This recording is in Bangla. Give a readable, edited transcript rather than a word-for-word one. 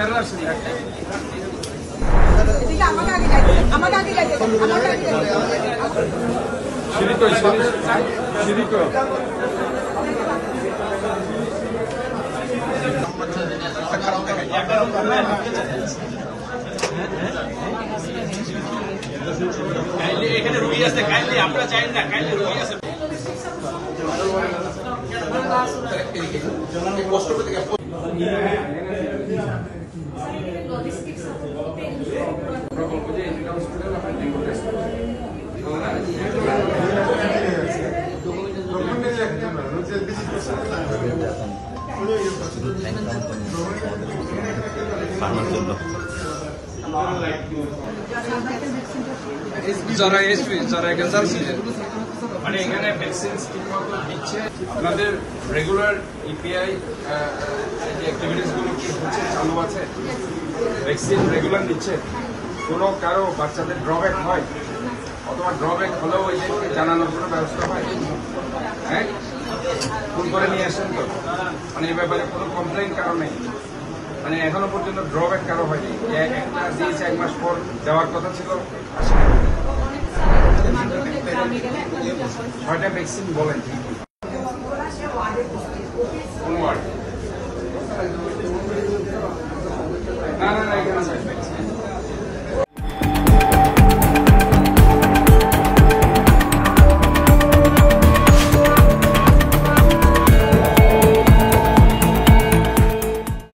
এখানে রুগী আছে, কাইন্ডলি আপনারা চাইেন না, কাইন্ডলি রুগী আছে। কষ্ট করতে মানে এখানে ভ্যাকসিন ঠিকমতো দিচ্ছে, আপনাদের রেগুলার ইপিআই অ্যাক্টিভিটিস গুলো কি হচ্ছে, চালু আছে? ভ্যাকসিন রেগুলার দিচ্ছে? কোনো কারো বাচ্চাদের ড্রব্যাক হয় অথবা ড্রব্যাক হলেও এদেরকে জানানোর কোনো ব্যবস্থা হয়? হ্যাঁ, ফোন করে নিয়ে আসেন তো, মানে এই ব্যাপারে কোনো কমপ্লেইন কারো নেই, মানে এখনো পর্যন্ত ড্রব্যাক কারো হয়নি। একটা দিয়েছে 1 মাস পর দেওয়ার কথা ছিল, 6টা ভ্যাকসিন বলেন।